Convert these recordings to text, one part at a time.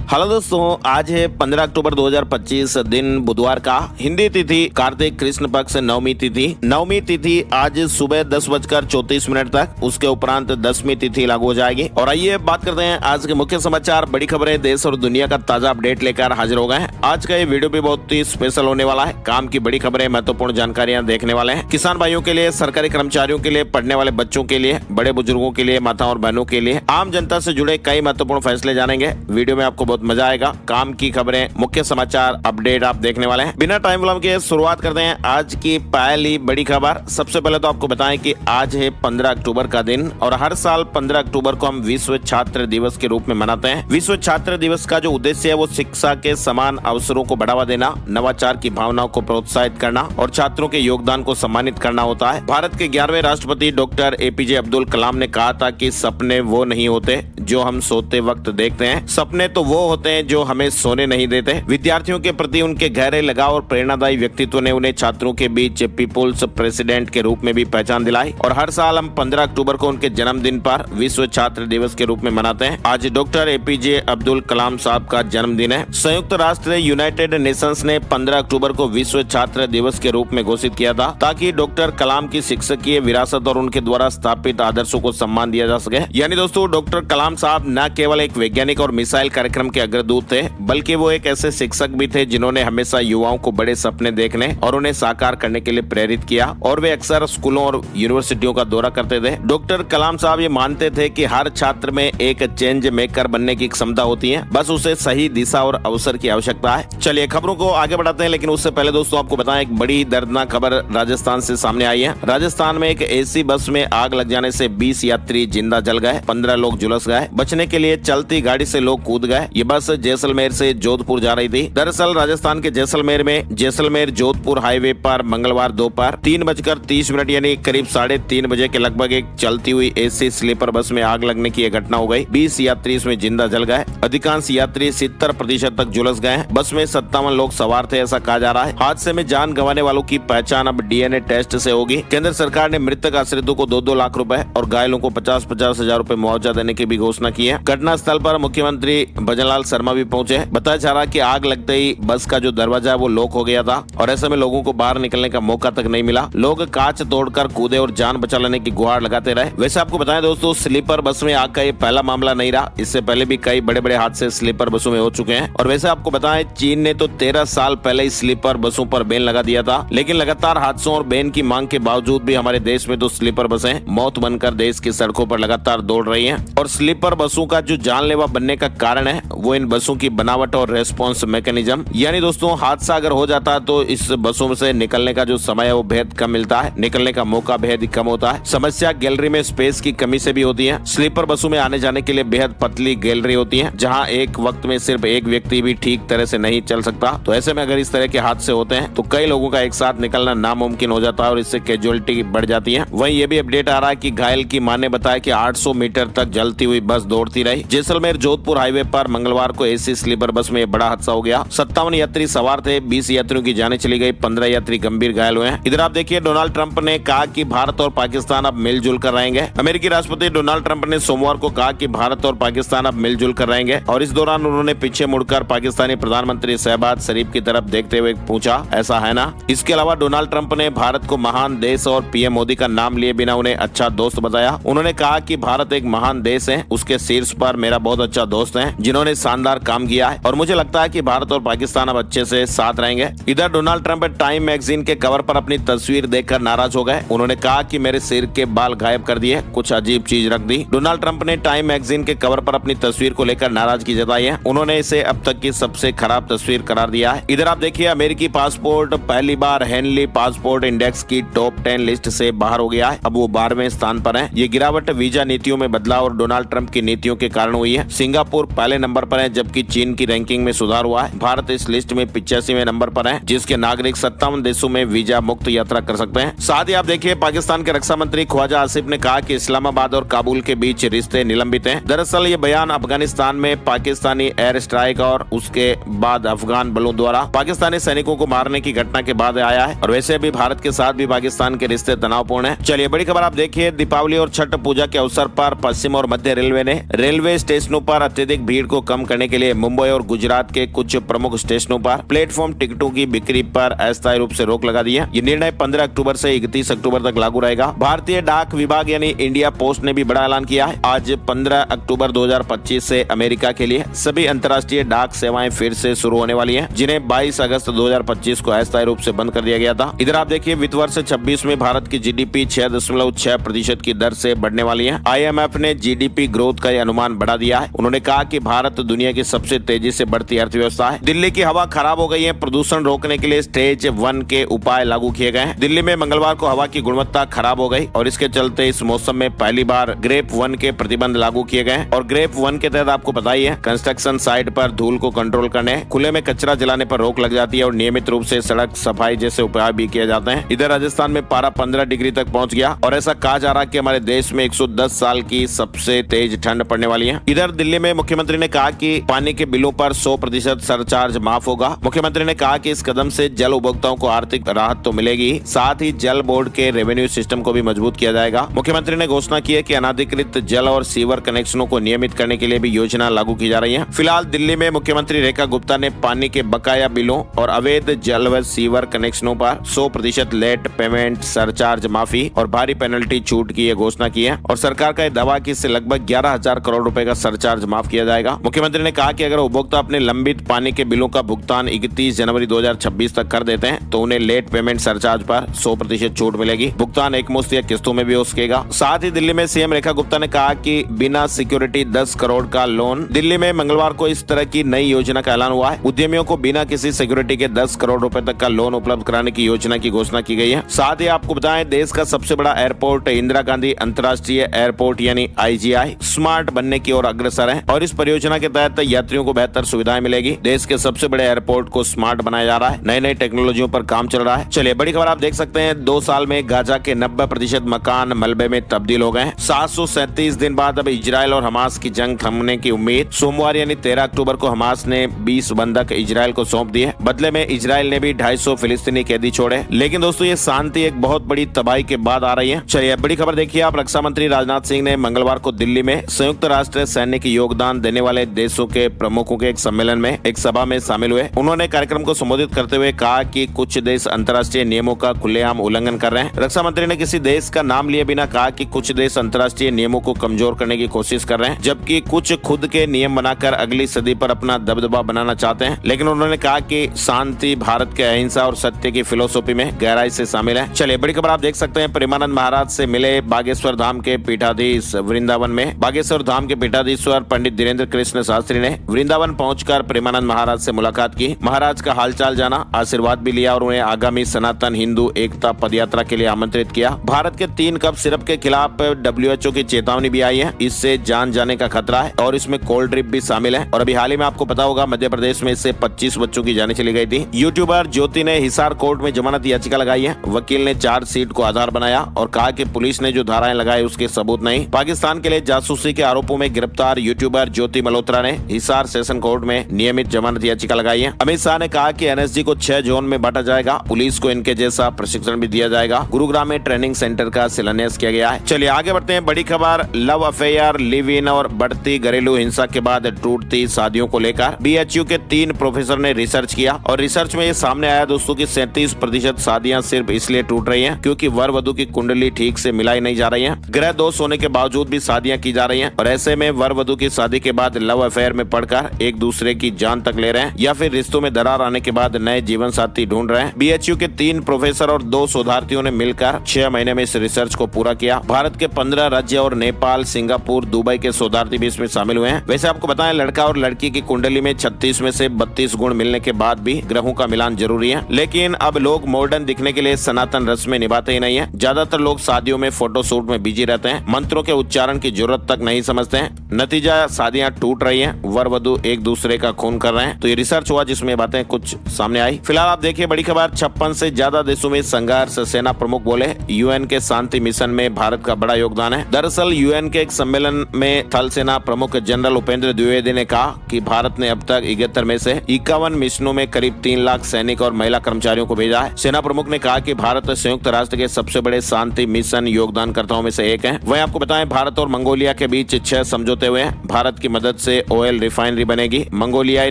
Hello दोस्तों, आज है 15 अक्टूबर 2025 दिन बुधवार का। हिंदी तिथि कार्तिक कृष्ण पक्ष नवमी तिथि। नवमी तिथि आज सुबह 10:34 तक, उसके उपरांत 10वीं तिथि लागू हो जाएगी। और आइए बात करते हैं आज के मुख्य समाचार, बड़ी खबरें, देश और दुनिया का ताजा अपडेट लेकर हाजिर हो गए हैं। आज का ये वीडियो भी बहुत ही स्पेशल होने वाला है। काम की बड़ी खबरें, महत्वपूर्ण जानकारियां देखने वाले हैं। किसान भाइयों के लिए, सरकारी कर्मचारियों के लिए, पढ़ने वाले बच्चों के लिए, बड़े बुजुर्गों के लिए, माताओं और बहनों के लिए, आम जनता से जुड़े कई महत्वपूर्ण फैसले जानेंगे। वीडियो में आपको बहुत मजा आएगा। काम की खबरें, मुख्य समाचार, अपडेट आप देखने वाले हैं। बिना टाइम विलंब के शुरुआत करते हैं आज की पहली बड़ी खबर। सबसे पहले तो आपको बताएं कि आज है 15 अक्टूबर का दिन और हर साल 15 अक्टूबर को हम विश्व छात्र दिवस के रूप में मनाते हैं। विश्व छात्र दिवस का जो उद्देश्य है वो शिक्षा के समान अवसरों को बढ़ावा देना, नवाचार की भावनाओं को प्रोत्साहित करना और छात्रों के योगदान को सम्मानित करना होता है। भारत के 11वें राष्ट्रपति डॉक्टर एपीजे अब्दुल कलाम ने कहा था कि सपने वो नहीं होते जो हम सोते वक्त देखते हैं, सपने तो वो होते हैं जो हमें सोने नहीं देते। विद्यार्थियों के प्रति उनके गहरे लगाव और प्रेरणादायी व्यक्तित्व ने उन्हें छात्रों के बीच पीपुल्स प्रेसिडेंट के रूप में भी पहचान दिलाई। और हर साल हम 15 अक्टूबर को उनके जन्मदिन पर विश्व छात्र दिवस के रूप में मनाते हैं। आज डॉक्टर एपीजे अब्दुल कलाम साहब का जन्मदिन है। संयुक्त राष्ट्र यूनाइटेड नेशंस ने 15 अक्टूबर को विश्व छात्र दिवस के रूप में घोषित किया था ताकि डॉक्टर कलाम की शिक्षकीय विरासत और उनके द्वारा स्थापित आदर्शों को सम्मान दिया जा सके। यानी दोस्तों, डॉक्टर कलाम साहब न केवल एक वैज्ञानिक और मिसाइल कार्यक्रम के अग्रदूत थे, बल्कि वो एक ऐसे शिक्षक भी थे जिन्होंने हमेशा युवाओं को बड़े सपने देखने और उन्हें साकार करने के लिए प्रेरित किया। और वे अक्सर स्कूलों और यूनिवर्सिटियों का दौरा करते थे। डॉक्टर कलाम साहब ये मानते थे कि हर छात्र में एक चेंज मेकर बनने की क्षमता होती है, बस उसे सही दिशा और अवसर की आवश्यकता है। चलिए खबरों को आगे बढ़ाते हैं, लेकिन उससे पहले दोस्तों आपको बताएं, एक बड़ी दर्दनाक खबर राजस्थान से सामने आई है। राजस्थान में एक एसी बस में आग लग जाने से 20 यात्री जिंदा जल गए, 15 लोग झुलस गए। बचने के लिए चलती गाड़ी से लोग कूद गए। ये बस जैसलमेर से जोधपुर जा रही थी। दरअसल राजस्थान के जैसलमेर में जैसलमेर जोधपुर हाईवे पर मंगलवार दोपहर 3:30 यानी करीब 3:30 बजे के लगभग एक चलती हुई एसी स्लीपर बस में आग लगने की घटना हो गई। 20 यात्री इसमें जिंदा जल गए। अधिकांश यात्री 70% तक झुलस गए। बस में 57 लोग सवार थे, ऐसा कहा जा रहा है। हादसे में जान गंवाने वालों की पहचान अब डीएनए टेस्ट से होगी। केंद्र सरकार ने मृतक आश्रितों को 2-2 लाख रुपए और घायलों को 50-50 हजार रुपए मुआवजा देने की भी घोषणा की है। घटना स्थल पर मुख्यमंत्री भजनलाल शर्मा भी पहुंचे। बताया जा रहा कि आग लगते ही बस का जो दरवाजा है वो लॉक हो गया था और ऐसे में लोगों को बाहर निकलने का मौका तक नहीं मिला। लोग कांच तोड़कर कूदे और जान बचा लेने की गुहार लगाते रहे। वैसे आपको बताएं दोस्तों, स्लीपर बस में आग का ये पहला मामला नहीं रहा। इससे पहले भी कई बड़े बड़े हादसे स्लीपर बसों में हो चुके हैं। और वैसे आपको बताएं, चीन ने तो 13 साल पहले ही स्लीपर बसों पर बैन लगा दिया था, लेकिन लगातार हादसों और बैन की मांग के बावजूद भी हमारे देश में तो स्लीपर बसें मौत बनकर देश की सड़कों पर लगातार दौड़ रही है। और स्लीपर बसों का जो जानलेवा बनने का कारण है वो इन बसों की बनावट और रेस्पॉन्स मैकेनिज्म। यानी दोस्तों, हादसा अगर हो जाता है तो इस बसों से निकलने का जो समय है वो बेहद कम मिलता है, निकलने का मौका बेहद ही कम होता है। समस्या गैलरी में स्पेस की कमी से भी होती है। स्लीपर बसों में आने जाने के लिए बेहद पतली गैलरी होती है, जहां एक वक्त में सिर्फ एक व्यक्ति भी ठीक तरह से नहीं चल सकता। तो ऐसे में अगर इस तरह के हादसे होते हैं तो कई लोगों का एक साथ निकलना नामुमकिन हो जाता है और इससे कैजुअलिटी बढ़ जाती है। वहीं ये भी अपडेट आ रहा है कि घायल की मां ने बताया कि 800 मीटर तक जलती हुई बस दौड़ती रही। जैसलमेर जोधपुर हाईवे पर मंगलवार को एसी स्लीपर बस में बड़ा हादसा हो गया। 57 यात्री सवार थे, 20 यात्रियों की जानें चली गई, 15 यात्री गंभीर घायल हुए हैं। इधर आप देखिए, डोनाल्ड ट्रंप ने कहा कि भारत और पाकिस्तान अब मिलजुल कर रहेंगे। अमेरिकी राष्ट्रपति डोनाल्ड ट्रंप ने सोमवार को कहा कि भारत और पाकिस्तान अब मिलजुल कर रहेंगे और इस दौरान उन्होंने पीछे मुड़कर पाकिस्तानी प्रधानमंत्री शहबाज शरीफ की तरफ देखते हुए पूछा, ऐसा है ना? इसके अलावा डोनाल्ड ट्रंप ने भारत को महान देश और पीएम मोदी का नाम लिए बिना उन्हें अच्छा दोस्त बताया। उन्होंने कहा कि भारत एक महान देश है, उसके शीर्ष पर मेरा बहुत अच्छा दोस्त है जिन्होंने शानदार काम किया है और मुझे लगता है कि भारत और पाकिस्तान अब अच्छे से साथ रहेंगे। इधर डोनाल्ड ट्रंप टाइम मैगजीन के कवर पर अपनी तस्वीर देखकर नाराज हो गए। उन्होंने कहा कि मेरे सिर के बाल गायब कर दिए, कुछ अजीब चीज रख दी। डोनाल्ड ट्रंप ने टाइम मैगजीन के कवर पर अपनी तस्वीर को लेकर नाराजगी जताई है। उन्होंने इसे अब तक की सबसे खराब तस्वीर करार दिया है। इधर आप देखिए, अमेरिकी पासपोर्ट पहली बार हेनली पासपोर्ट इंडेक्स की टॉप 10 लिस्ट से बाहर हो गया है। अब वो 12वें स्थान पर है। ये गिरावट वीजा नीतियों में बदलाव और डोनाल्ड ट्रंप की नीतियों के कारण हुई है। सिंगापुर पहले नंबर पर है, जबकि चीन की रैंकिंग में सुधार हुआ है। भारत इस लिस्ट में 85वें नंबर पर है, जिसके नागरिक 57 देशों में वीजा मुक्त यात्रा कर सकते हैं। साथ ही आप देखिए, पाकिस्तान के रक्षा मंत्री ख्वाजा आसिफ ने कहा कि इस्लामाबाद और काबुल के बीच रिश्ते निलंबित हैं। दरअसल ये बयान अफगानिस्तान में पाकिस्तानी एयर स्ट्राइक और उसके बाद अफगान बलों द्वारा पाकिस्तानी सैनिकों को मारने की घटना के बाद आया है। और वैसे भी भारत के साथ भी पाकिस्तान के रिश्ते तनावपूर्ण हैं। चलिए बड़ी खबर आप देखिए, दीपावली और छठ पूजा के अवसर पर पश्चिम और मध्य रेलवे ने रेलवे स्टेशनों पर अत्यधिक भीड़ को कम कम करने के लिए मुंबई और गुजरात के कुछ प्रमुख स्टेशनों पर प्लेटफॉर्म टिकटों की बिक्री पर अस्थायी रूप से रोक लगा दी है। ये निर्णय 15 अक्टूबर से 31 अक्टूबर तक लागू रहेगा। भारतीय डाक विभाग यानी इंडिया पोस्ट ने भी बड़ा ऐलान किया है। आज 15 अक्टूबर 2025 से अमेरिका के लिए सभी अंतर्राष्ट्रीय डाक सेवाएं फिर से शुरू होने वाली हैं, जिन्हें 22 अगस्त 2025 को अस्थायी रूप से बंद कर दिया गया था। इधर आप देखिए वित्त वर्ष 26 में भारत की जीडीपी 6.6% की दर से बढ़ने वाली है। IMF ने जीडीपी ग्रोथ का अनुमान बढ़ा दिया है। उन्होंने कहा कि भारत दुनिया की सबसे तेजी से बढ़ती अर्थव्यवस्था है। दिल्ली की हवा खराब हो गई है। प्रदूषण रोकने के लिए स्टेज 1 के उपाय लागू किए गए हैं। दिल्ली में मंगलवार को हवा की गुणवत्ता खराब हो गई और इसके चलते इस मौसम में पहली बार ग्रेप 1 के प्रतिबंध लागू किए गए हैं। और ग्रेप 1 के तहत आपको पता ही है, कंस्ट्रक्शन साइट पर धूल को कंट्रोल करने, खुले में कचरा जलाने पर रोक लग जाती है और नियमित रूप से सड़क सफाई जैसे उपाय भी किए जाते हैं। इधर राजस्थान में पारा 15 डिग्री तक पहुंच गया और ऐसा कहा जा रहा है कि हमारे देश में 110 साल की सबसे तेज ठंड पड़ने वाली है। इधर दिल्ली में मुख्यमंत्री ने कहा कि पानी के बिलों पर 100% सरचार्ज माफ होगा। मुख्यमंत्री ने कहा कि इस कदम से जल उपभोक्ताओं को आर्थिक राहत तो मिलेगी, साथ ही जल बोर्ड के रेवेन्यू सिस्टम को भी मजबूत किया जाएगा। मुख्यमंत्री ने घोषणा की है कि अनाधिकृत जल और सीवर कनेक्शनों को नियमित करने के लिए भी योजना लागू की जा रही है। फिलहाल दिल्ली में मुख्यमंत्री रेखा गुप्ता ने पानी के बकाया बिलों और अवैध जल व सीवर कनेक्शनों पर 100% लेट पेमेंट सरचार्ज माफी और भारी पेनल्टी छूट की घोषणा की है और सरकार का दावा कि इससे लगभग 11,000 करोड़ रुपए का सरचार्ज माफ किया जाएगा। मुख्यमंत्री ने कहा कि अगर उपभोक्ता अपने लंबित पानी के बिलों का भुगतान 31 जनवरी 2026 तक कर देते हैं तो उन्हें लेट पेमेंट सरचार्ज पर 100% छूट मिलेगी। भुगतान एक मुश्त या किस्तों में भी हो सकेगा। साथ ही दिल्ली में सीएम रेखा गुप्ता ने कहा कि बिना सिक्योरिटी 10 करोड़ का लोन। दिल्ली में मंगलवार को इस तरह की नई योजना का ऐलान हुआ है। उद्यमियों को बिना किसी सिक्योरिटी के 10 करोड़ रुपए तक का लोन उपलब्ध कराने की योजना की घोषणा की गई है। साथ ही आपको बताएं, देश का सबसे बड़ा एयरपोर्ट इंदिरा गांधी अंतर्राष्ट्रीय एयरपोर्ट यानी IGI स्मार्ट बनने की ओर अग्रसर है और इस परियोजना के तहत यात्रियों को बेहतर सुविधाएं मिलेगी। देश के सबसे बड़े एयरपोर्ट को स्मार्ट बनाया जा रहा है। नई नई टेक्नोलॉजियों पर काम चल रहा है। चलिए बड़ी खबर आप देख सकते हैं, 2 साल में गाजा के 90% मकान मलबे में तब्दील हो गए। 737 दिन बाद अब इजराइल और हमास की जंग थमने की उम्मीद। सोमवार यानी 13 अक्टूबर को हमास ने 20 बंधक इजराइल को सौंप दिए। बदले में इजराइल ने भी 250 फिलिस्तीनी कैदी छोड़े। लेकिन दोस्तों ये शांति एक बहुत बड़ी तबाही के बाद आ रही है। चलिए बड़ी खबर देखिए आप, रक्षा मंत्री राजनाथ सिंह ने मंगलवार को दिल्ली में संयुक्त राष्ट्र सैन्य की योगदान देने वाले देशों के प्रमुखों के एक सम्मेलन में एक सभा में शामिल हुए। उन्होंने कार्यक्रम को संबोधित करते हुए कहा कि कुछ देश अंतर्राष्ट्रीय नियमों का खुलेआम उल्लंघन कर रहे हैं। रक्षा मंत्री ने किसी देश का नाम लिए बिना कहा कि कुछ देश अंतर्राष्ट्रीय नियमों को कमजोर करने की कोशिश कर रहे हैं, जबकि कुछ खुद के नियम बनाकर अगली सदी पर अपना दबदबा बनाना चाहते हैं। लेकिन उन्होंने कहा कि शांति भारत के अहिंसा और सत्य की फिलोसॉफी में गहराई से शामिल है। चलिए बड़ी खबर आप देख सकते हैं, प्रेमानंद महाराज से मिले बागेश्वर धाम के पीठाधीश वृंदावन में। बागेश्वर धाम के पीठाधीश्वर पंडित धीरेन्द्र कृष्ण शास्त्री ने वृंदावन पहुंचकर प्रेमानंद महाराज से मुलाकात की। महाराज का हालचाल जाना, आशीर्वाद भी लिया और उन्हें आगामी सनातन हिंदू एकता पदयात्रा के लिए आमंत्रित किया। भारत के 3 कप सिरप के खिलाफ WHO की चेतावनी भी आई है। इससे जान जाने का खतरा है और इसमें कोल्ड ड्रिप भी शामिल है। और अभी हाल ही में आपको पता होगा मध्य प्रदेश में इससे 25 बच्चों की जाने चली गई थी। यूट्यूबर ज्योति ने हिसार कोर्ट में जमानत याचिका लगाई है। वकील ने चार्जशीट को आधार बनाया और कहा कि पुलिस ने जो धाराएं लगाई उसके सबूत नहीं। पाकिस्तान के लिए जासूसी के आरोपों में गिरफ्तार यूट्यूबर ज्योति मल्होत्रा ने हिसार सेशन कोर्ट में नियमित जमानत याचिका लगाई है। अमित शाह ने कहा कि NSG को 6 जोन में बांटा जाएगा। पुलिस को इनके जैसा प्रशिक्षण भी दिया जाएगा। गुरुग्राम में ट्रेनिंग सेंटर का शिलान्यास किया गया है। चलिए आगे बढ़ते हैं, बड़ी खबर, लव अफेयर, लिव इन और बढ़ती घरेलू हिंसा के बाद टूटती शादियों को लेकर BHU के 3 प्रोफेसर ने रिसर्च किया और रिसर्च में ये सामने आया दोस्तों की 37% शादियां सिर्फ इसलिए टूट रही हैं क्योंकि वर वधु की कुंडली ठीक से मिलाई नहीं जा रही है। ग्रह दोष होने के बावजूद भी शादियां की जा रही हैं और ऐसे में वर वधु की शादी के बाद लव अफेयर में पड़कर एक दूसरे की जान तक ले रहे हैं या फिर रिश्तों में दरार आने के बाद नए जीवन साथी ढूंढ रहे हैं। BHU के 3 प्रोफेसर और 2 शोधार्थियों ने मिलकर 6 महीने में इस रिसर्च को पूरा किया। भारत के 15 राज्य और नेपाल, सिंगापुर, दुबई के शोधार्थी भी इसमें शामिल हुए हैं। वैसे आपको बताएं, लड़का और लड़की की कुंडली में 36 में से 32 गुण मिलने के बाद भी ग्रहों का मिलान जरूरी है। लेकिन अब लोग मॉडर्न दिखने के लिए सनातन रस्में निभाते ही नहीं है। ज्यादातर लोग शादियों में फोटोशूट में बिजी रहते हैं, मंत्रों के उच्चारण की जरूरत तक नहीं समझते हैं। नतीजा शादियां टूट रही हैं, वर वधु एक दूसरे का खून कर रहे हैं। तो ये रिसर्च हुआ जिसमें बातें कुछ सामने आई। फिलहाल आप देखिए बड़ी खबर, 56 से ज्यादा देशों में संघर्ष, सेना प्रमुख बोले UN के शांति मिशन में भारत का बड़ा योगदान है। दरअसल UN के एक सम्मेलन में थल सेना प्रमुख जनरल उपेंद्र द्विवेदी ने कहा कि भारत ने अब तक 71 में से 51 मिशनों में करीब 3 लाख सैनिक और महिला कर्मचारियों को भेजा है। सेना प्रमुख ने कहा कि भारत संयुक्त राष्ट्र के सबसे बड़े शांति मिशन योगदानकर्ताओं में से एक है। वहीं आपको बताएं, भारत और मंगोलिया के बीच 6 समझौते हुए हैं। भारत की मदद से ऑयल रिफाइनरी बनेगी। मंगोलियाई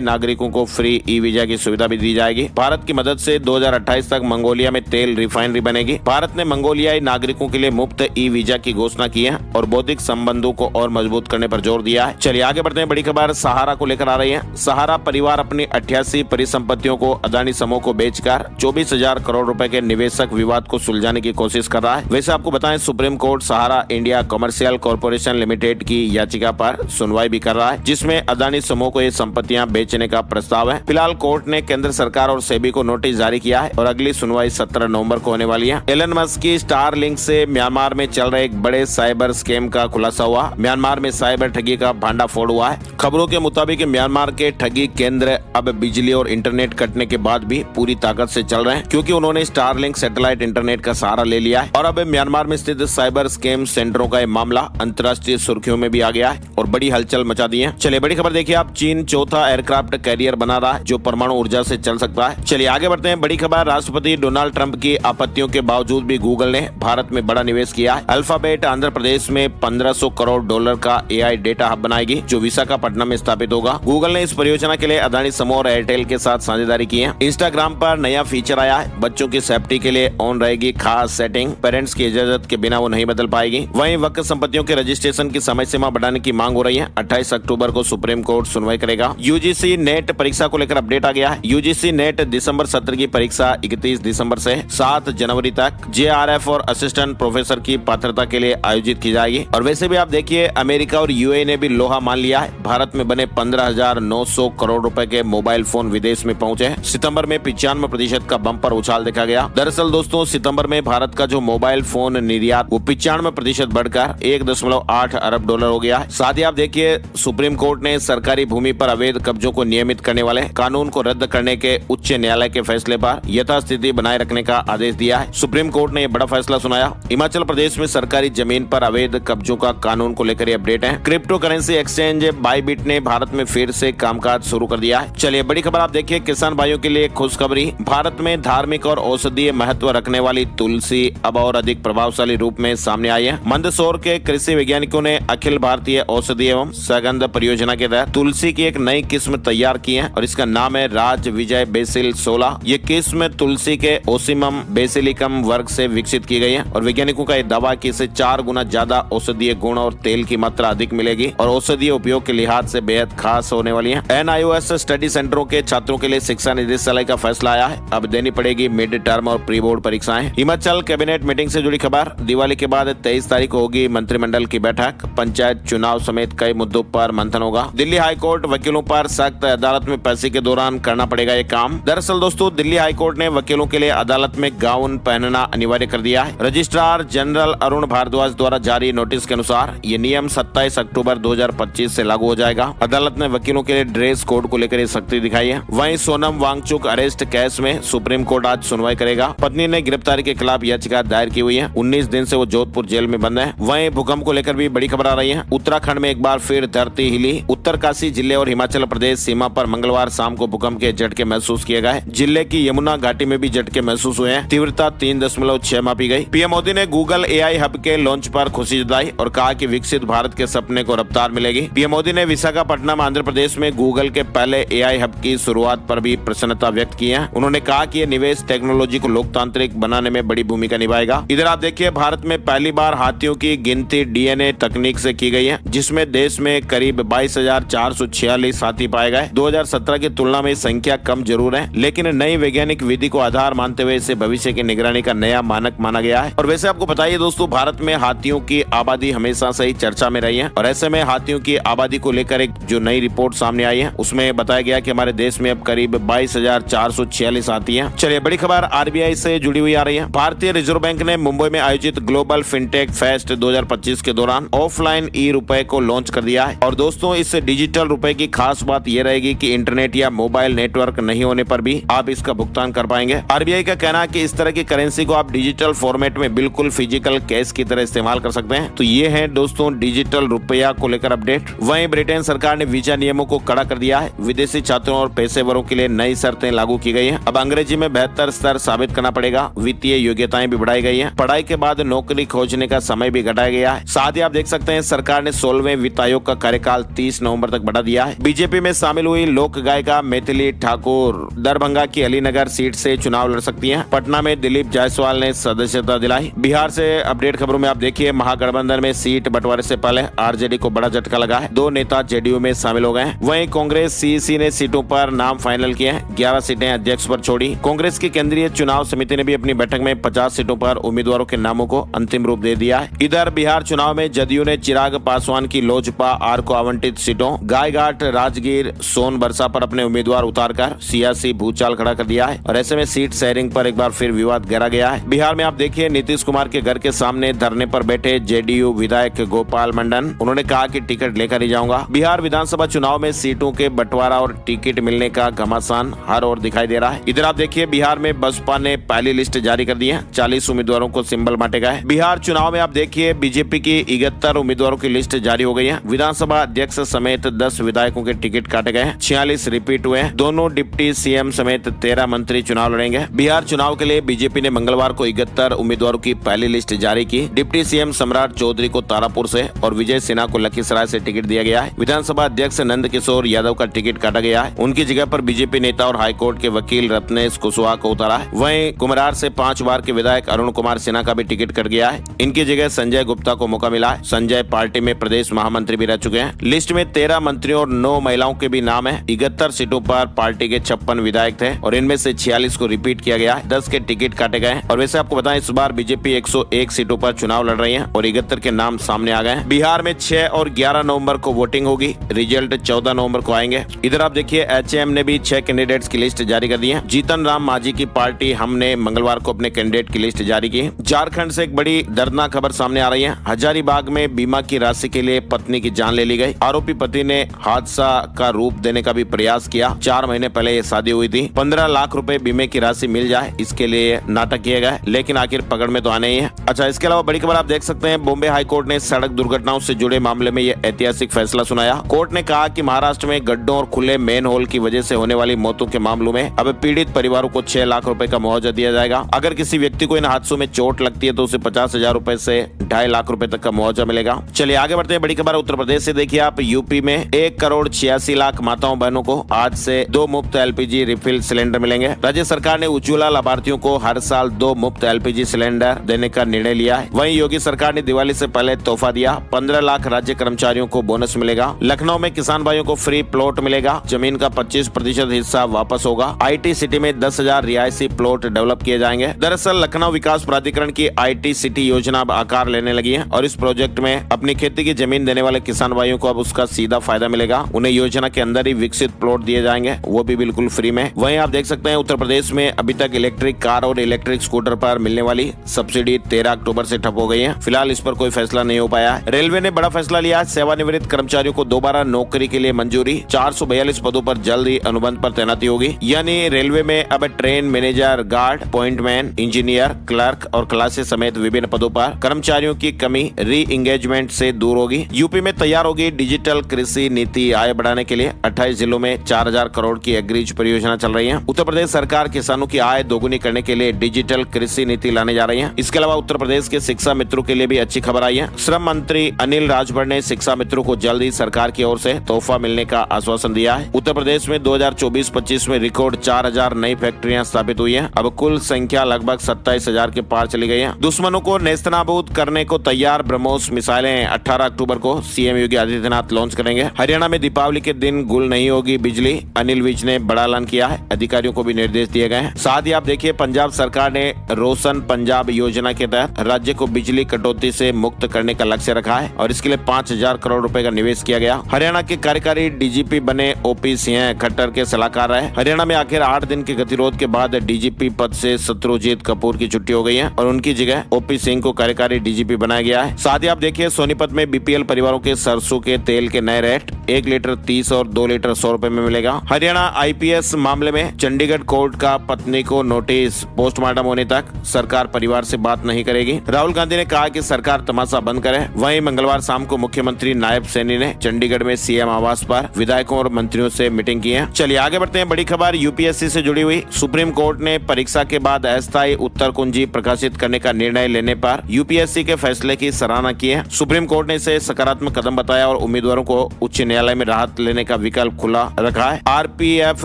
नागरिकों को फ्री ई वीजा की सुविधा भी दी जाएगी। भारत की मदद से 2028 तक मंगोलिया में तेल रिफाइनरी बनेगी। भारत ने मंगोलियाई नागरिकों के लिए मुफ्त ई वीजा की घोषणा की है और बौद्धिक संबंधों को और मजबूत करने पर जोर दिया है। चलिए आगे बढ़ते हैं। बड़ी खबर सहारा को लेकर आ रही है। सहारा परिवार अपनी 88 परिसंपत्तियों को अदानी समूह को बेचकर 24,000 करोड़ रुपए के निवेशक विवाद को सुलझाने की कोशिश कर रहा है। वैसे आपको बताएं, सुप्रीम कोर्ट सहारा इंडिया कमर्शियल कॉर्पोरेशन लिमिटेड की याचिका पर सुनवाई भी कर रहा है, जिसमें अदानी समूह को ये संपत्तियां बेचने का प्रस्ताव है। फिलहाल कोर्ट ने केंद्र सरकार और सेबी को नोटिस जारी किया है और अगली सुनवाई 17 नवंबर को होने वाली है। एलन मस्क की स्टारलिंक से म्यांमार में चल रहे एक बड़े साइबर स्कैम का खुलासा हुआ। म्यांमार में साइबर ठगी का भांडाफोड़ हुआ है। खबरों के मुताबिक म्यांमार के ठगी केंद्र अब बिजली और इंटरनेट कटने के बाद भी पूरी ताकत से चल रहे हैं, क्योंकि उन्होंने स्टारलिंक सैटेलाइट इंटरनेट का सहारा ले लिया है। और अब म्यांमार में स्थित साइबर स्कैम सेंटरों का मामला अंतर्राष्ट्रीय सुर्खियों में भी आ गया है और बड़ी हलचल मचा दी है। चलिए बड़ी खबर देखिए आप, चीन चौथा एयरक्राफ्ट कैरियर बना रहा है जो परमाणु ऊर्जा से चल सकता है। चलिए आगे बढ़ते हैं। बड़ी खबर, राष्ट्रपति डोनाल्ड ट्रंप की आपत्तियों के बावजूद भी गूगल ने भारत में बड़ा निवेश किया है। अल्फाबेट आंध्र प्रदेश में $1500 करोड़ का एआई डेटा हब बनाएगी जो विशाखापट्टनम में स्थापित होगा। गूगल ने इस परियोजना के लिए अदानी समूह और एयरटेल के साथ साझेदारी की है। इंस्टाग्राम पर नया फीचर आया है। बच्चों की सेफ्टी के लिए ऑन रहेगी खास सेटिंग, पेरेंट्स की इजाजत के बिना वो नहीं बदल पाएगी। वहीं वक्त संपत्तियों के रजिस्ट्रेशन की समय सीमा बढ़ाने की मांग हो रही है। 28 अक्टूबर को सुप्रीम कोर्ट सुनवाई करेगा। यूजीसी नेट परीक्षा को लेकर अपडेट आ गया है। यूजीसी नेट दिसंबर सत्र की परीक्षा 31 दिसंबर से 7 जनवरी तक जेआरएफ और असिस्टेंट प्रोफेसर की पात्रता के लिए आयोजित की जाएगी। और वैसे भी आप देखिए, अमेरिका और यूएई ने भी लोहा मान लिया है। भारत में बने 15,900 करोड़ रुपए के मोबाइल फोन विदेश में पहुंचे। सितंबर में 95% का बम्पर उछाल देखा गया। दरअसल दोस्तों, सितंबर में भारत का जो मोबाइल फोन निर्यात वो 95% बढ़कर $1.8 अरब हो गया है। साथ ही आप देखिए, सुप्रीम कोर्ट ने सरकारी भूमि पर अवैध कब्जों को नियमित करने वाले कानून को रद्द करने के उच्च न्यायालय के फैसले पर यथास्थिति बनाए रखने का आदेश दिया है। सुप्रीम कोर्ट ने यह बड़ा फैसला सुनाया। हिमाचल प्रदेश में सरकारी जमीन पर अवैध कब्जों का कानून को लेकर अपडेट है। क्रिप्टो करेंसी एक्सचेंज बाइबिट ने भारत में फिर से कामकाज शुरू कर दिया है। चलिए बड़ी खबर आप देखिए, किसान भाइयों के लिए खुशखबरी। भारत में धार्मिक और औषधीय महत्व रखने वाली तुलसी अब और अधिक प्रभावशाली रूप में सामने आई है। मंदसौर के कृषि वैज्ञानिकों ने अखिल भारतीय औषधि एवं सगंध परियोजना के तहत तुलसी की एक नई किस्म तैयार की है और इसका नाम है राज विजय बेसिल 16। ये किस्म तुलसी के ओसिमम बेसिलिकम वर्ग से विकसित की गई है और वैज्ञानिकों का यह दावा कि इससे 4 गुना ज्यादा औषधीय गुण और तेल की मात्रा अधिक मिलेगी और औषधीय उपयोग के लिहाज से बेहद खास होने वाली है। NIOS स्टडी सेंटरों के छात्रों के लिए शिक्षा निदेशालय का फैसला आया है। अब देनी पड़ेगी मिड टर्म और प्री बोर्ड परीक्षाएं। हिमाचल कैबिनेट मीटिंग से जुड़ी खबर, दिवाली के बाद 23 तारीख को होगी मंत्रिमंडल की बैठक। पंचायत चुनाव समेत कई मुद्दों पर मंथन होगा। दिल्ली हाईकोर्ट वकीलों पर सख्त, अदालत में पैसे के दौरान करना पड़ेगा ये काम। दरअसल दोस्तों, दिल्ली हाईकोर्ट ने वकीलों के लिए अदालत में गाउन पहनना अनिवार्य कर दिया है। रजिस्ट्रार जनरल अरुण भारद्वाज द्वारा जारी नोटिस के अनुसार ये नियम 27 अक्टूबर 2025 से लागू हो जाएगा। अदालत ने वकीलों के लिए ड्रेस कोड को लेकर सख्ती दिखाई है। वहीं सोनम वांगचुक अरेस्ट केस में सुप्रीम कोर्ट आज सुनवाई करेगा। पत्नी ने गिरफ्तारी के खिलाफ याचिका दायर की हुई है। 19 दिन से वो जोधपुर जेल में बंद है। वहीं भूकंप को लेकर भी बड़ी खबर आ रही है। उत्तराखंड में एक बार फिर धरती हिली। उत्तरकाशी जिले और हिमाचल प्रदेश सीमा पर मंगलवार शाम को भूकंप के झटके महसूस किए गए। जिले की यमुना घाटी में भी झटके महसूस हुए हैं। तीव्रता 3.6 मापी गई। पीएम मोदी ने गूगल एआई हब के लॉन्च पर खुशी जताई और कहा कि विकसित भारत के सपने को रफ्तार मिलेगी। पीएम मोदी ने विशाखापट्टनम आंध्र प्रदेश में गूगल के पहले एआई हब की शुरुआत पर भी प्रसन्नता व्यक्त की है। उन्होंने कहा कि ये निवेश टेक्नोलॉजी को लोकतांत्रिक बनाने में बड़ी भूमिका निभाएगा। इधर आप देखिए, भारत में पहली बार हाथियों की गिनती डीएनए तकनीक से की गई है, जिसमें देश में करीब 22,446 हाथी पाए गए। 2017 की तुलना में संख्या कम जरूर है, लेकिन नई वैज्ञानिक विधि को आधार मानते हुए इसे भविष्य की निगरानी का नया मानक माना गया है। और वैसे आपको बताइए दोस्तों, भारत में हाथियों की आबादी हमेशा से ही चर्चा में रही है और ऐसे में हाथियों की आबादी को लेकर एक जो नई रिपोर्ट सामने आई है उसमें बताया गया कि हमारे देश में अब करीब 22,446 हाथी हैं। चलिए बड़ी खबर आरबीआई से जुड़ी हुई आ रही है। भारतीय रिजर्व बैंक ने मुंबई में आयोजित ग्लोबल फिनटेक फेस्ट 2025 के दौरान ऑफलाइन ई रुपए को लॉन्च कर दिया है। और दोस्तों, इस डिजिटल रुपए की खास बात यह रहेगी कि इंटरनेट या मोबाइल नेटवर्क नहीं होने पर भी आप इसका भुगतान कर पाएंगे। आरबीआई का कहना है कि इस तरह की करेंसी को आप डिजिटल फॉर्मेट में बिल्कुल फिजिकल कैश की तरह इस्तेमाल कर सकते हैं। तो ये है दोस्तों डिजिटल रुपया को लेकर अपडेट। वहीं ब्रिटेन सरकार ने वीजा नियमों को कड़ा कर दिया है। विदेशी छात्रों और पेशेवरों के लिए नई शर्तें लागू की गई हैं। अब अंग्रेजी में बेहतर स्तर साबित करना पड़ेगा। वित्तीय योग्यताएं भी बढ़ाई गई हैं। पढ़ाई के बाद नौकरी खोजने का समय भी घटाया गया है। साथ ही आप देख सकते हैं सरकार ने 16वें वित्त आयोग का कार्यकाल 30 30 नवंबर तक बढ़ा दिया है। बीजेपी में शामिल हुई लोक गायिका मैथिली ठाकुर दरभंगा की अलीनगर सीट से चुनाव लड़ सकती हैं। पटना में दिलीप जायसवाल ने सदस्यता दिलाई। बिहार से अपडेट खबरों में आप देखिए, महागठबंधन में सीट बंटवारे से पहले आरजेडी को बड़ा झटका लगा है। 2 नेता जेडीयू में शामिल हो गए हैं। वहीं कांग्रेस सीईसी ने सीटों पर नाम फाइनल किए हैं। 11 सीटें अध्यक्ष पर छोड़ी। कांग्रेस की केंद्रीय चुनाव समिति ने भी अपनी बैठक में 50 सीटों पर उम्मीदवारों के नामों को अंतिम रूप दे दिया है। इधर बिहार चुनाव में जदयू ने चिराग पासवान की लोजपा आर को आवंटित सीटों गायघाट, राजगीर, सोनबरसा पर अपने उम्मीदवार उतारकर सियासी भूचाल खड़ा कर दिया है और ऐसे में सीट शेयरिंग पर एक बार फिर विवाद गहरा गया है। बिहार में आप देखिए, नीतीश कुमार के घर के सामने धरने पर बैठे जेडीयू विधायक गोपाल मंडन, उन्होंने कहा कि टिकट लेकर ही जाऊंगा। बिहार विधानसभा चुनाव में सीटों के बंटवारा और टिकट मिलने का घमासान हर ओर दिखाई दे रहा है। इधर आप देखिए, बिहार में बसपा ने पहली लिस्ट जारी कर दी है। 40 उम्मीदवारों को सिंबल बांटे गए। बिहार चुनाव में आप देखिए, बीजेपी की 71 उम्मीदवारों की लिस्ट जारी हो गई है। विधानसभा अध्यक्ष समेत 10 विधायकों के टिकट काटे गए। 46 रिपीट हुए। दोनों डिप्टी सीएम समेत 13 मंत्री चुनाव लड़ेंगे। बिहार चुनाव के लिए बीजेपी ने मंगलवार को 71 उम्मीदवारों की पहली लिस्ट जारी की। डिप्टी सीएम सम्राट चौधरी को तारापुर से और विजय सिन्हा को लखीसराय से टिकट दिया गया है। विधानसभा अध्यक्ष नंद किशोर यादव का टिकट काटा गया है। उनकी जगह पर बीजेपी नेता और हाईकोर्ट के वकील रत्नेश कुशवाहा को उतारा है। वहीं कुम्हरार से 5 बार के विधायक अरुण कुमार सिन्हा का भी टिकट कट गया है। इनकी जगह संजय गुप्ता को मौका मिला है। संजय पार्टी में प्रदेश महामंत्री भी रह चुके हैं। लिस्ट में 13 मंत्रियों और 9 महिलाओं के भी नाम है। 71 सीटों पर पार्टी के 56 विधायक थे और इनमें से 46 को रिपीट किया गया है। 10 के टिकट काटे गए और वैसे आपको बताएं, इस बार बीजेपी 101 सीटों पर चुनाव लड़ रही है और 71 के नाम सामने आ गए हैं। बिहार में 6 और 11 नवंबर को वोटिंग होगी। रिजल्ट 14 नवंबर को आएंगे। इधर आप देखिए, एचएम ने भी 6 कैंडिडेट्स की लिस्ट जारी कर दी है। जीतन राम मांझी की पार्टी हमने मंगलवार को अपने कैंडिडेट की लिस्ट जारी की। झारखंड से एक बड़ी दर्दनाक खबर सामने आ रही है। हजारीबाग में बीमा की राशि के लिए पत्नी की जान ले ली गई। आरोपी पति ने हादसा का रूप देने का भी प्रयास किया। 4 महीने पहले ये शादी हुई थी। 15 लाख रुपए बीमे की राशि मिल जाए, इसके लिए नाटक किए गए, लेकिन आखिर पकड़ में तो आने ही है। अच्छा, इसके अलावा बड़ी खबर आप देख सकते हैं, बॉम्बे हाई कोर्ट ने सड़क दुर्घटनाओं से जुड़े मामले में यह ऐतिहासिक फैसला सुनाया। कोर्ट ने कहा कि महाराष्ट्र में गड्ढों और खुले मेन होल की वजह से होने वाली मौतों के मामलों में अब पीड़ित परिवारों को 6 लाख रुपए का मुआवजा दिया जाएगा। अगर किसी व्यक्ति को इन हादसों में चोट लगती है तो उसे 50,000 रुपए से 2.5 लाख रुपए तक का मुआवजा मिलेगा। चलिए आगे बढ़ते हैं। बड़ी खबर उत्तर प्रदेश से देखिए आप, यूपी में 1,86,00,000 माताओं बहनों को आज से 2 मुफ्त एलपीजी रिफिल सिलेंडर मिलेंगे। राज्य सरकार ने उज्ज्वला लाभार्थियों को हर साल 2 मुफ्त एलपीजी सिलेंडर देने का निर्णय लिया है। वहीं योगी सरकार ने दिवाली से पहले तोहफा दिया। 15 लाख राज्य कर्मचारियों को बोनस मिलेगा। लखनऊ में किसान भाइयों को फ्री प्लॉट मिलेगा। जमीन का 25% हिस्सा वापस होगा। IT सिटी में 10,000 रिहायशी प्लॉट डेवलप किए जाएंगे। दरअसल लखनऊ विकास प्राधिकरण की IT सिटी योजना अब आकार लेने लगी है और इस प्रोजेक्ट में अपनी खेती की जमीन देने वाले किसान भाइयों को अब उसका सीधा फायदा मिलेगा। उन्हें योजना के अंदर ही विकसित प्लॉट दिए जाएंगे, वो भी बिल्कुल फ्री में। वहीं आप देख सकते हैं, उत्तर प्रदेश में अभी तक इलेक्ट्रिक कार और इलेक्ट्रिक स्कूटर पर मिलने वाली सब्सिडी 13 अक्टूबर से ठप हो गई है। फिलहाल इस पर कोई फैसला नहीं हो पाया है। रेलवे ने बड़ा फैसला लिया है। सेवानिवृत्त कर्मचारियों को दोबारा नौकरी के लिए मंजूरी। 442 पदों पर जल्द ही अनुबंध पर तैनाती होगी। यानी रेलवे में अब train manager, guard, pointman, engineer, clerk और क्लासेस समेत विभिन्न पदों पर कर्मचारियों की कमी री एंगेजमेंट से दूर होगी। यूपी में तैयार होगी डिजिटल कृषि नीति। आय बढ़ाने के लिए 28 जिलों में 4,000 करोड़ की एग्रीज परियोजना चल रही है। उत्तर प्रदेश सरकार किसानों की आय दोगुनी करने के लिए डिजिटल कृषि नीति लाने जा रही है। इसके अलावा उत्तर प्रदेश के शिक्षा मित्रों के लिए भी अच्छी खबर आई है। श्रम मंत्री अनिल राजभर ने शिक्षा मित्रों को जल्द ही सरकार की ओर से तोहफा मिलने का आश्वासन दिया है। उत्तर प्रदेश में 2024-25 में रिकॉर्ड 4,000 नई फैक्ट्रियां स्थापित हुई है। अब कुल संख्या लगभग 27,000 के पार चली गई है। दुश्मनों को नेस्तनाबूद करने को तैयार ब्रह्मोस मिसाइलें 18 अक्टूबर को सीएम योगी आदित्यनाथ लॉन्च करेंगे। हरियाणा में दीपावली के दिन गुल नहीं होगी बिजली। अनिल विज ने बड़ा ऐलान किया है। अधिकारियों को भी निर्देश दिए गए हैं। साथ ही आप देखिए, पंजाब सरकार ने रोशन पंजाब योजना के तहत राज्य को बिजली कटौती से मुक्त करने का लक्ष्य रखा है और इसके लिए 5,000 करोड़ रुपए का निवेश किया गया। हरियाणा के कार्यकारी डीजीपी बने ओपी सिंह खट्टर के सलाहकार रहे। हरियाणा में आखिर 8 दिन के गतिरोध के बाद डीजीपी पद से शत्रुजीत कपूर की छुट्टी हो गई है और उनकी जगह ओपी सिंह को कार्यकारी डीजीपी बनाया गया है। साथ ही आप देखिए, सोनीपत में बीपीएल परिवारों के सरसों के तेल के नए रेट 1 लीटर 30 और 2 लीटर 100 रुपए में मिलेगा। हरियाणा आईपीएस मामले में चंडीगढ़ कोर्ट का पत्नी को नोटिस। पोस्टमार्टम होने तक सरकार परिवार से बात नहीं करेगी। राहुल गांधी ने कहा कि सरकार तमाशा बंद करे। वहीं मंगलवार शाम को मुख्यमंत्री नायब सैनी ने चंडीगढ़ में सीएम आवास पर विधायकों और मंत्रियों से मीटिंग की है। चलिए आगे बढ़ते हैं। बड़ी खबर यूपीएससी से जुड़ी हुई। सुप्रीम कोर्ट ने परीक्षा के बाद अस्थायी उत्तर कुंजी प्रकाशित करने का निर्णय लेने पर यूपीएससी के फैसले की सराहना की है। सुप्रीम कोर्ट ने इसे सकारात्मक कदम बताया और उम्मीदवार उम्मीदवारों को उच्च न्यायालय में राहत लेने का विकल्प खुला रखा है। आरपीएफ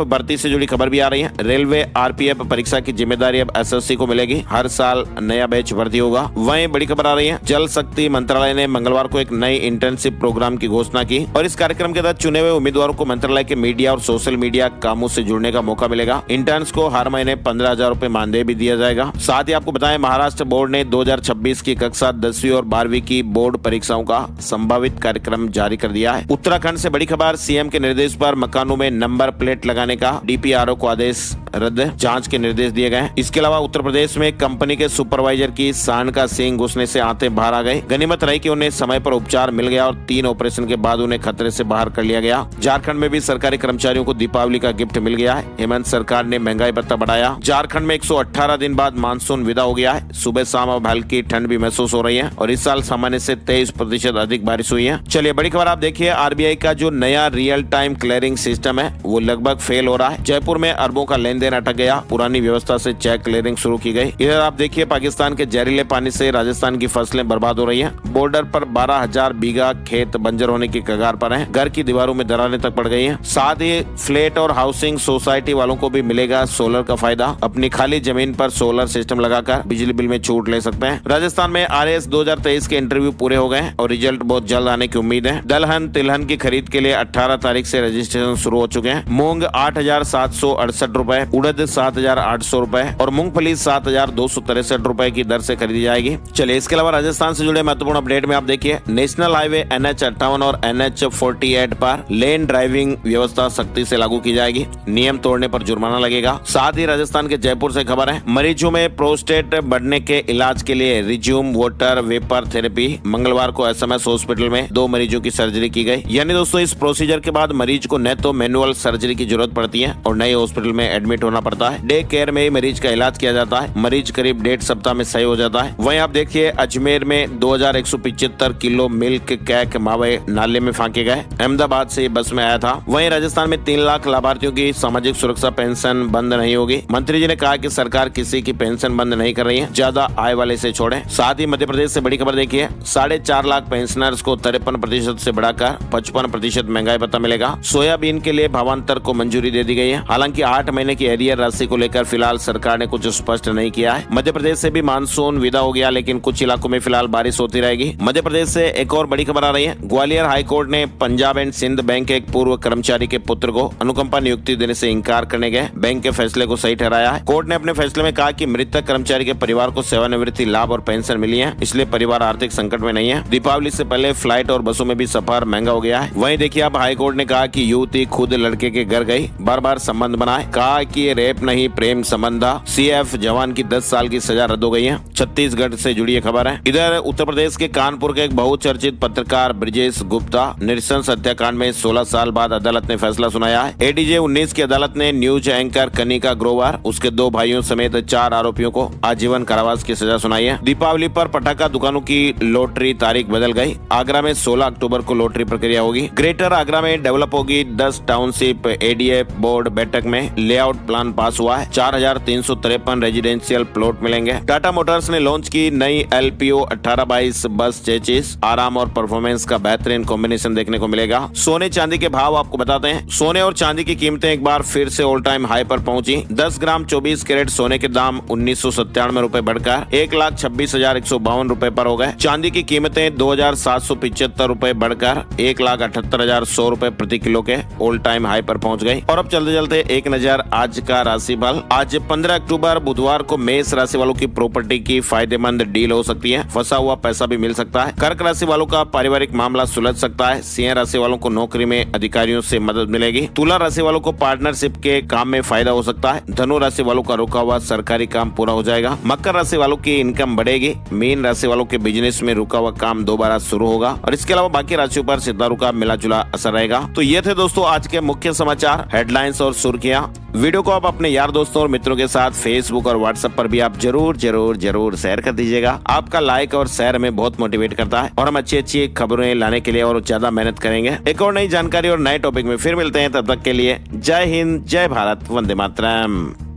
भर्ती से जुड़ी खबर भी आ रही है। रेलवे आरपीएफ परीक्षा की जिम्मेदारी अब एसएससी को मिलेगी। हर साल नया बैच भर्ती होगा। वहीं बड़ी खबर आ रही है, जल शक्ति मंत्रालय ने मंगलवार को एक नई इंटर्नशिप प्रोग्राम की घोषणा की और इस कार्यक्रम के तहत चुने हुए उम्मीदवारों को मंत्रालय के मीडिया और सोशल मीडिया कामों से जुड़ने का मौका मिलेगा। इंटर्न्स को हर महीने 15,000 रूपए मानदेय भी दिया जाएगा। साथ ही आपको बताएं, महाराष्ट्र बोर्ड ने 2026 की कक्षा 10वीं और 12वीं की बोर्ड परीक्षाओं का संभावित कार्यक्रम जारी कर दिया है। उत्तराखंड से बड़ी खबर, सीएम के निर्देश पर मकानों में नंबर प्लेट लगाने का डीपीआरओ को आदेश रद्द, जांच के निर्देश दिए गए। इसके अलावा उत्तर प्रदेश में कंपनी के सुपरवाइजर की सांड का सींग घुसने से आंतें बाहर आ गई। गनीमत रही कि उन्हें समय पर उपचार मिल गया और 3 ऑपरेशन के बाद उन्हें खतरे से बाहर कर लिया गया। झारखंड में भी सरकारी कर्मचारियों को दीपावली का गिफ्ट मिल गया है। हेमंत सरकार ने महंगाई भत्ता बढ़ाया। झारखंड में 118 दिन बाद मानसून विदा हो गया है। सुबह शाम अब हल्की ठंड भी महसूस हो रही है और इस साल सामान्य से 23% अधिक बारिश हुई है। चलिए बड़ी खबर आप देखिए, आरबीआई का जो नया रियल टाइम क्लियरिंग सिस्टम है वो लगभग फेल हो रहा है। जयपुर में अरबों का लेन देन अटक गया। पुरानी व्यवस्था से चेक क्लियरिंग शुरू की गई। इधर आप देखिए, पाकिस्तान के जहरीले पानी से राजस्थान की फसलें बर्बाद हो रही है। बॉर्डर पर 12,000 बीघा खेत बंजर होने की कगार पर है। घर की दीवारों में दरारें तक पड़ गई हैं। साथ ही फ्लैट और हाउसिंग सोसाइटी वालों को भी मिलेगा सोलर का फायदा। अपनी खाली जमीन पर सोलर सिस्टम लगाकर बिजली बिल में छूट ले सकते हैं। राजस्थान में आरएस 2023 के इंटरव्यू पूरे हो गए और रिजल्ट बहुत जल्द आने की उम्मीद है। दलहन तिलहन की खरीद के लिए 18 तारीख से रजिस्ट्रेशन शुरू हो चुके हैं। मूंग 8,768 रूपए, उड़द 7,800 रूपए और मूंगफली 7,263 रूपए की दर से खरीदी जाएगी। चलिए इसके अलावा राजस्थान से जुड़े महत्वपूर्ण अपडेट में आप देखिए, नेशनल हाईवे NH58 और NH48 पर लेन ड्राइविंग व्यवस्था सख्ती से लागू की जाएगी। नियम तोड़ने पर जुर्माना लगेगा। साथ ही राजस्थान के जयपुर से खबर है, मरीजों में प्रोस्टेट बढ़ने के इलाज के लिए रिज्यूम वाटर वेपर थेरेपी। मंगलवार को SMS हॉस्पिटल में 2 मरीजों की सर्जरी की गई। यानी दोस्तों, इस प्रोसीजर के बाद मरीज को न तो मैनुअल सर्जरी की जरूरत पड़ती है और नए हॉस्पिटल में एडमिट होना पड़ता है। डे केयर में ही मरीज का इलाज किया जाता है। मरीज करीब 1.5 सप्ताह में सही हो जाता है। वहीं आप देखिए, अजमेर में 2,175 किलो मिल्क कैक मावे नाले में फांके गए। अहमदाबाद से बस में आया था। वहीं राजस्थान में 3 लाख लाभार्थियों की सामाजिक सुरक्षा पेंशन बंद नहीं होगी। मंत्री जी ने कहा कि सरकार किसी की पेंशन बंद नहीं कर रही है, ज्यादा आय वाले से छोड़े। साथ ही मध्य प्रदेश से बड़ी खबर देखिए, 4.5 लाख पेंशनर्स को 53% से बढ़ाकर 55% महंगाई भत्ता मिलेगा। सोयाबीन के लिए भावांतर को मंजूरी दे दी गई है। हालांकि 8 महीने की एरियर राशि को लेकर फिलहाल सरकार ने कुछ स्पष्ट नहीं किया है। मध्य प्रदेश से भी मानसून विदा हो गया, लेकिन कुछ इलाकों में फिलहाल बारिश होती रहेगी। मध्य प्रदेश से एक और बड़ी खबर आ रही है, ग्वालियर हाईकोर्ट ने पंजाब एंड सिंध बैंक के एक पूर्व कर्मचारी के पुत्र को अनुकंपा नियुक्ति देने से इंकार करने गए बैंक के फैसले को सही ठहराया है। कोर्ट ने अपने फैसले में कहा कि मृतक कर्मचारी के परिवार को सेवानिवृत्ति लाभ और पेंशन मिली है, इसलिए परिवार आर्थिक संकट में नहीं है। दीपावली से पहले फ्लाइट और बसों में भी सफर महंगा हो गया है। वहीं देखिए, अब हाईकोर्ट ने कहा कि युवती खुद लड़के के घर गई, बार बार संबंध बनाए, कहा कि ये रेप नहीं प्रेम संबंध था। CF जवान की 10 साल की सजा रद्द हो गई है। छत्तीसगढ़ से जुड़ी खबर है। इधर उत्तर प्रदेश के कानपुर के एक बहुचर्चित पत्रकार ब्रिजेश गुप्ता नृशंस हत्याकांड में 16 साल बाद अदालत ने फैसला सुनाया है। ADJ 19 की अदालत ने न्यूज एंकर कनिका ग्रोवर, उसके 2 भाइयों समेत 4 आरोपियों को आजीवन कारावास की सजा सुनाई है। दीपावली पर पटाखा दुकानों की लॉटरी तारीख बदल गई। आगरा में 16 अक्टूबर को लॉटरी प्रक्रिया होगी। ग्रेटर आगरा में डेवलप होगी 10 टाउनशिप। ADA बोर्ड बैठक में लेआउट प्लान पास हुआ है। 4,353 रेजिडेंशियल प्लॉट मिलेंगे। टाटा मोटर्स ने लॉन्च की नई LPO 1822 बस चेचिस। आराम और परफॉर्मेंस का बेहतरीन कॉम्बिनेशन देखने को मिलेगा। सोने चांदी के भाव आपको बताते हैं। सोने और चांदी की कीमतें एक बार फिर से ऑल टाइम हाई पर पहुंची। 10 ग्राम 24 कैरेट सोने के दाम 1997 रूपए बढ़कर 1,26,152 रूपए पर हो गए। चांदी की कीमतें 2,775 रूपए बढ़कर 1,78,100 रूपए प्रति किलो के ऑल टाइम हाई पर पहुंच गई। और अब चलते चलते एक नजर आज का राशिफल। आज 15 अक्टूबर बुधवार को मेष राशि वालों की प्रॉपर्टी की फायदेमंद डील हो सकती है। फंसा हुआ पैसा भी मिल सकता है। कर्क राशि वालों का पारिवारिक मामला सुलझ सकता है। सिंह राशि वालों को नौकरी में अधिकारियों से मदद मिलेगी। तुला राशि वालों को पार्टनरशिप के काम में फायदा हो सकता है। धनु राशि वालों का रुका हुआ सरकारी काम पूरा हो जाएगा। मकर राशि वालों की इनकम बढ़ेगी। मीन राशि वालों के बिजनेस में रुका हुआ काम दोबारा शुरू होगा। और इसके अलावा बाकी राशियों पर सितारों का मिला जुला असर रहेगा। तो ये थे दोस्तों आज के मुख्य समाचार, हेडलाइंस और सुर्खियां। वीडियो को आप अपने यार दोस्तों और मित्रों के साथ फेसबुक और व्हाट्सएप पर भी आप जरूर शेयर कर दीजिएगा। आपका लाइक और शेयर हमें बहुत मोटिवेट करता है और हम अच्छी खबरें लाने के लिए और ज्यादा मेहनत करेंगे। एक और नई जानकारी और नए टॉपिक में फिर मिलते हैं। तब तक के लिए जय हिंद, जय भारत, वंदे मातरम।